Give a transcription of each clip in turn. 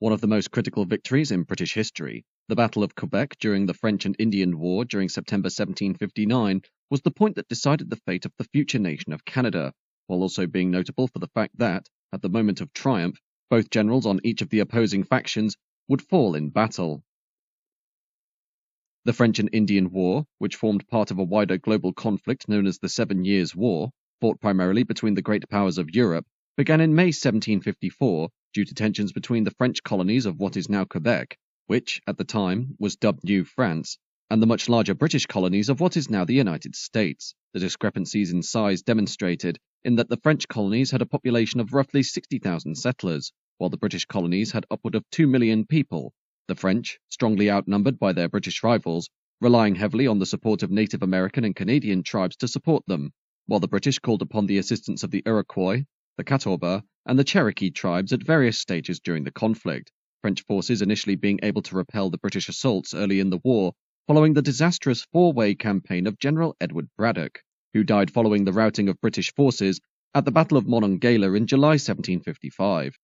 One of the most critical victories in British history, the Battle of Quebec during the French and Indian War during September 1759, was the point that decided the fate of the future nation of Canada, while also being notable for the fact that, at the moment of triumph, both generals on each of the opposing factions would fall in battle. The French and Indian War, which formed part of a wider global conflict known as the 7 Years' War, fought primarily between the great powers of Europe, began in May 1754 due to tensions between the French colonies of what is now Quebec, which, at the time, was dubbed New France, and the much larger British colonies of what is now the United States. The discrepancies in size demonstrated in that the French colonies had a population of roughly 60,000 settlers, while the British colonies had upward of 2 million people. The French, strongly outnumbered by their British rivals, relying heavily on the support of Native American and Canadian tribes to support them, while the British called upon the assistance of the Iroquois, the Catawba, and the Cherokee tribes at various stages during the conflict, French forces initially being able to repel the British assaults early in the war, following the disastrous four-way campaign of General Edward Braddock, who died following the routing of British forces at the Battle of Monongahela in July 1755.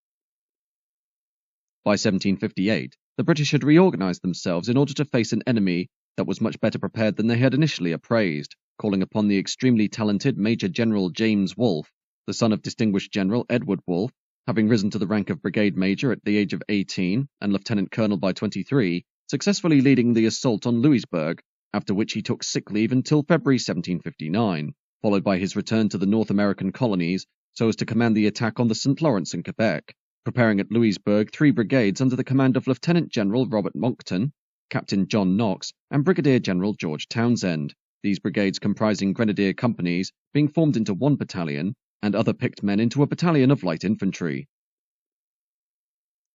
By 1758, the British had reorganized themselves in order to face an enemy that was much better prepared than they had initially appraised, calling upon the extremely talented Major General James Wolfe, the son of distinguished General Edward Wolfe, having risen to the rank of brigade major at the age of 18 and lieutenant colonel by 23, successfully leading the assault on Louisbourg, after which he took sick leave until February 1759, followed by his return to the North American colonies so as to command the attack on the St. Lawrence and Quebec, preparing at Louisbourg 3 brigades under the command of Lieutenant General Robert Monckton, Captain John Knox, and Brigadier General George Townsend, these brigades comprising grenadier companies being formed into 1 battalion, and other picked men into a battalion of light infantry.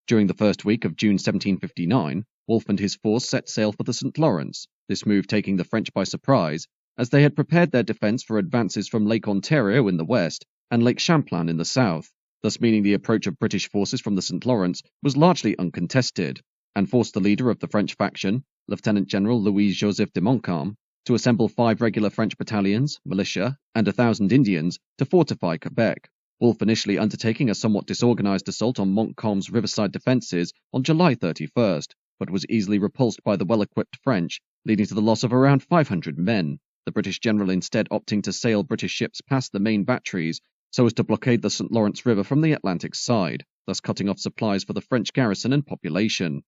During the first week of June 1759, Wolfe and his force set sail for the St. Lawrence, this move taking the French by surprise, as they had prepared their defence for advances from Lake Ontario in the west and Lake Champlain in the south, thus meaning the approach of British forces from the St. Lawrence was largely uncontested, and forced the leader of the French faction, Lieutenant General Louis-Joseph de Montcalm, to assemble 5 regular French battalions, militia, and 1,000 Indians to fortify Quebec, Wolfe initially undertaking a somewhat disorganized assault on Montcalm's riverside defences on July 31st, but was easily repulsed by the well-equipped French, leading to the loss of around 500 men, the British general instead opting to sail British ships past the main batteries so as to blockade the St. Lawrence River from the Atlantic side, thus cutting off supplies for the French garrison and population.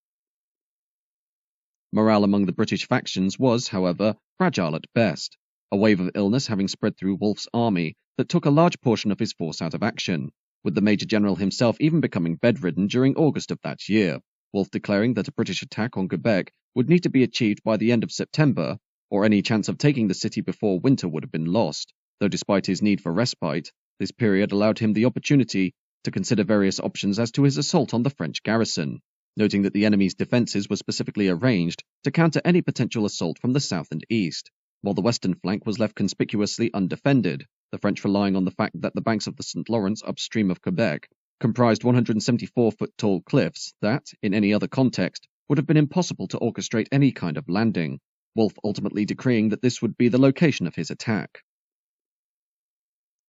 Morale among the British factions was, however, fragile at best, a wave of illness having spread through Wolfe's army that took a large portion of his force out of action, with the Major General himself even becoming bedridden during August of that year, Wolfe declaring that a British attack on Quebec would need to be achieved by the end of September, or any chance of taking the city before winter would have been lost, though despite his need for respite, this period allowed him the opportunity to consider various options as to his assault on the French garrison, noting that the enemy's defences were specifically arranged to counter any potential assault from the south and east, while the western flank was left conspicuously undefended, the French relying on the fact that the banks of the St. Lawrence upstream of Quebec comprised 174-foot-tall cliffs that, in any other context, would have been impossible to orchestrate any kind of landing, Wolfe ultimately decreeing that this would be the location of his attack.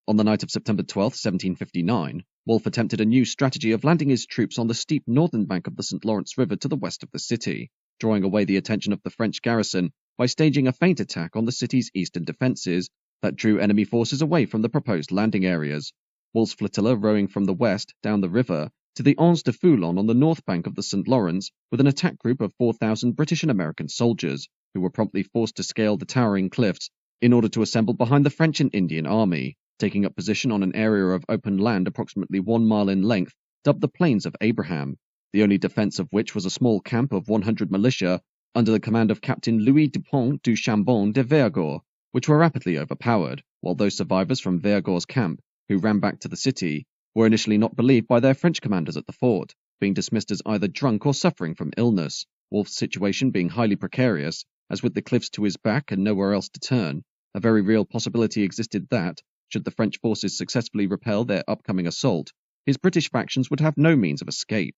On the night of September 12, 1759, Wolfe attempted a new strategy of landing his troops on the steep northern bank of the St. Lawrence River to the west of the city, drawing away the attention of the French garrison by staging a feint attack on the city's eastern defences that drew enemy forces away from the proposed landing areas, Wolfe's flotilla rowing from the west down the river to the Anse de Foulon on the north bank of the St. Lawrence with an attack group of 4,000 British and American soldiers, who were promptly forced to scale the towering cliffs in order to assemble behind the French and Indian army, taking up position on an area of open land approximately 1 mile in length, dubbed the Plains of Abraham, the only defence of which was a small camp of 100 militia under the command of Captain Louis Dupont du Chambon de Vergor, which were rapidly overpowered, while those survivors from Vergor's camp, who ran back to the city, were initially not believed by their French commanders at the fort, being dismissed as either drunk or suffering from illness, Wolfe's situation being highly precarious, as with the cliffs to his back and nowhere else to turn, a very real possibility existed that, should the French forces successfully repel their upcoming assault, his British factions would have no means of escape.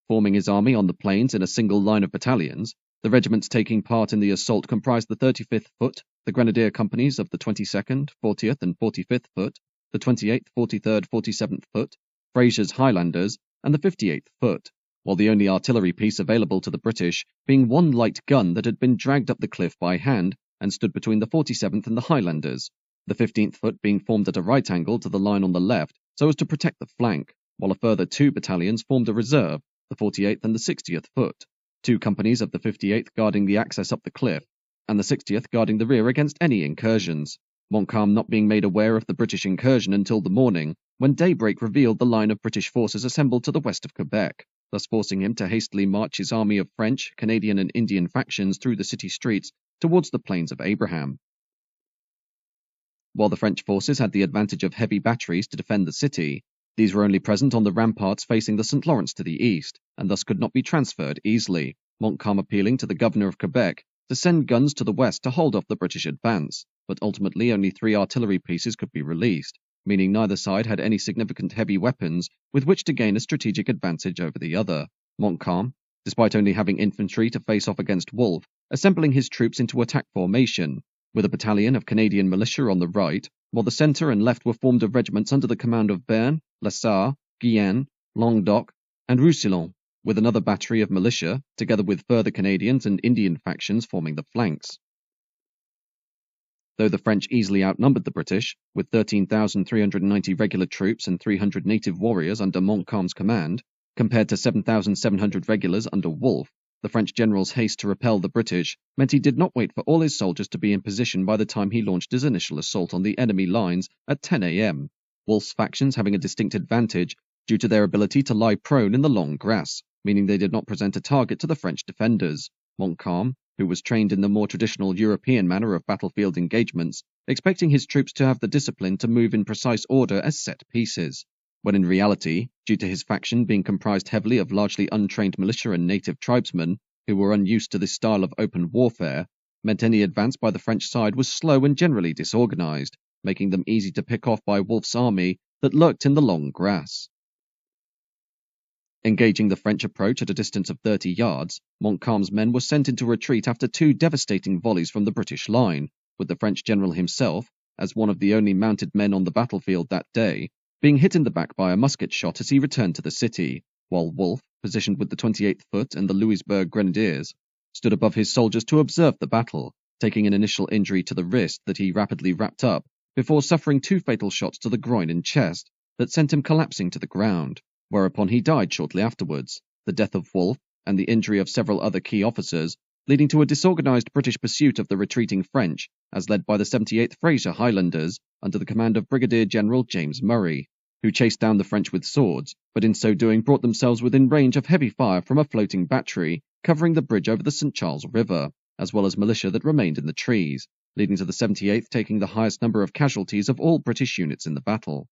Forming his army on the plains in a single line of battalions, the regiments taking part in the assault comprised the 35th Foot, the Grenadier companies of the 22nd, 40th and 45th Foot, the 28th, 43rd, 47th Foot, Fraser's Highlanders, and the 58th Foot, while the only artillery piece available to the British being one light gun that had been dragged up the cliff by hand and stood between the 47th and the Highlanders, the 15th Foot being formed at a right angle to the line on the left so as to protect the flank, while a further 2 battalions formed a reserve, the 48th and the 60th Foot, 2 companies of the 58th guarding the access up the cliff, and the 60th guarding the rear against any incursions, Montcalm not being made aware of the British incursion until the morning, when daybreak revealed the line of British forces assembled to the west of Quebec, thus forcing him to hastily march his army of French, Canadian and Indian factions through the city streets towards the Plains of Abraham. While the French forces had the advantage of heavy batteries to defend the city, these were only present on the ramparts facing the St. Lawrence to the east, and thus could not be transferred easily, Montcalm appealing to the governor of Quebec to send guns to the west to hold off the British advance, but ultimately only 3 artillery pieces could be released, meaning neither side had any significant heavy weapons with which to gain a strategic advantage over the other. Montcalm, despite only having infantry to face off against Wolfe, assembling his troops into attack formation, with a battalion of Canadian militia on the right, while the centre and left were formed of regiments under the command of Bern, La Sarre, Guyenne, Languedoc, and Roussillon, with another battery of militia, together with further Canadians and Indian factions forming the flanks. Though the French easily outnumbered the British, with 13,390 regular troops and 300 native warriors under Montcalm's command, compared to 7,700 regulars under Wolfe, the French general's haste to repel the British meant he did not wait for all his soldiers to be in position by the time he launched his initial assault on the enemy lines at 10 a.m., Wolfe's factions having a distinct advantage due to their ability to lie prone in the long grass, meaning they did not present a target to the French defenders. Montcalm, who was trained in the more traditional European manner of battlefield engagements, expecting his troops to have the discipline to move in precise order as set pieces, when in reality, due to his faction being comprised heavily of largely untrained militia and native tribesmen, who were unused to this style of open warfare, meant any advance by the French side was slow and generally disorganized, making them easy to pick off by Wolfe's army that lurked in the long grass. Engaging the French approach at a distance of 30 yards, Montcalm's men were sent into retreat after 2 devastating volleys from the British line, with the French general himself, as one of the only mounted men on the battlefield that day, being hit in the back by a musket shot as he returned to the city, while Wolfe, positioned with the 28th Foot and the Louisbourg Grenadiers, stood above his soldiers to observe the battle, taking an initial injury to the wrist that he rapidly wrapped up, before suffering 2 fatal shots to the groin and chest that sent him collapsing to the ground, whereupon he died shortly afterwards, the death of Wolfe and the injury of several other key officers, leading to a disorganized British pursuit of the retreating French, as led by the 78th Fraser Highlanders under the command of Brigadier General James Murray, who chased down the French with swords, but in so doing brought themselves within range of heavy fire from a floating battery covering the bridge over the St. Charles River, as well as militia that remained in the trees, leading to the 78th taking the highest number of casualties of all British units in the battle.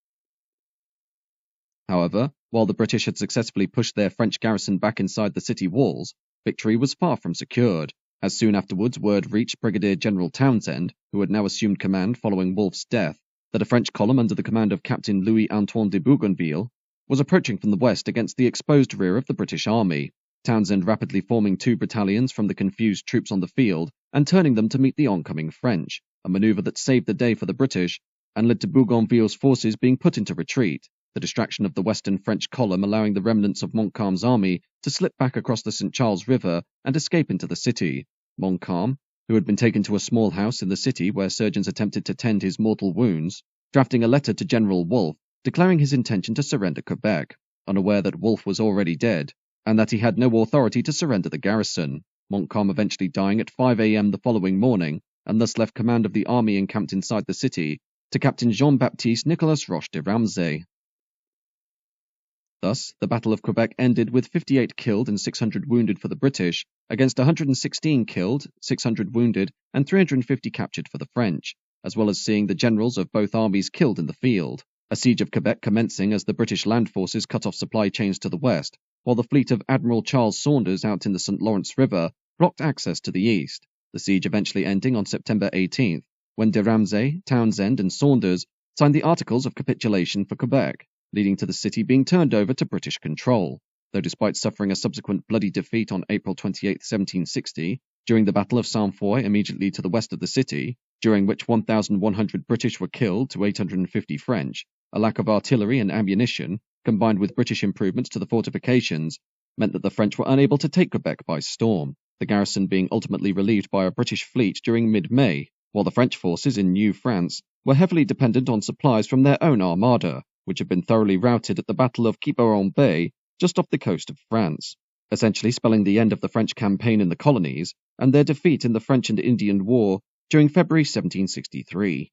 However, while the British had successfully pushed their French garrison back inside the city walls, victory was far from secured, as soon afterwards word reached Brigadier General Townsend, who had now assumed command following Wolfe's death, that a French column under the command of Captain Louis-Antoine de Bougainville was approaching from the west against the exposed rear of the British army, Townsend rapidly forming 2 battalions from the confused troops on the field and turning them to meet the oncoming French, a manoeuvre that saved the day for the British and led to Bougainville's forces being put into retreat, the distraction of the western French column allowing the remnants of Montcalm's army to slip back across the St. Charles River and escape into the city. Montcalm, who had been taken to a small house in the city where surgeons attempted to tend his mortal wounds, drafting a letter to General Wolfe declaring his intention to surrender Quebec, unaware that Wolfe was already dead, and that he had no authority to surrender the garrison, Montcalm eventually dying at 5 a.m. the following morning, and thus left command of the army encamped inside the city to Captain Jean-Baptiste Nicolas Roche de Ramsay. Thus, the Battle of Quebec ended with 58 killed and 600 wounded for the British, against 116 killed, 600 wounded, and 350 captured for the French, as well as seeing the generals of both armies killed in the field. A siege of Quebec commencing as the British land forces cut off supply chains to the west, while the fleet of Admiral Charles Saunders out in the St. Lawrence River blocked access to the east, the siege eventually ending on September 18th, when de Ramsay, Townsend, and Saunders signed the Articles of Capitulation for Quebec, leading to the city being turned over to British control, though despite suffering a subsequent bloody defeat on April 28, 1760, during the Battle of Saint-Foy immediately to the west of the city, during which 1,100 British were killed to 850 French, a lack of artillery and ammunition, combined with British improvements to the fortifications, meant that the French were unable to take Quebec by storm, the garrison being ultimately relieved by a British fleet during mid-May, while the French forces in New France were heavily dependent on supplies from their own armada, which had been thoroughly routed at the Battle of Quiberon Bay, just off the coast of France, essentially spelling the end of the French campaign in the colonies and their defeat in the French and Indian War during February 1763.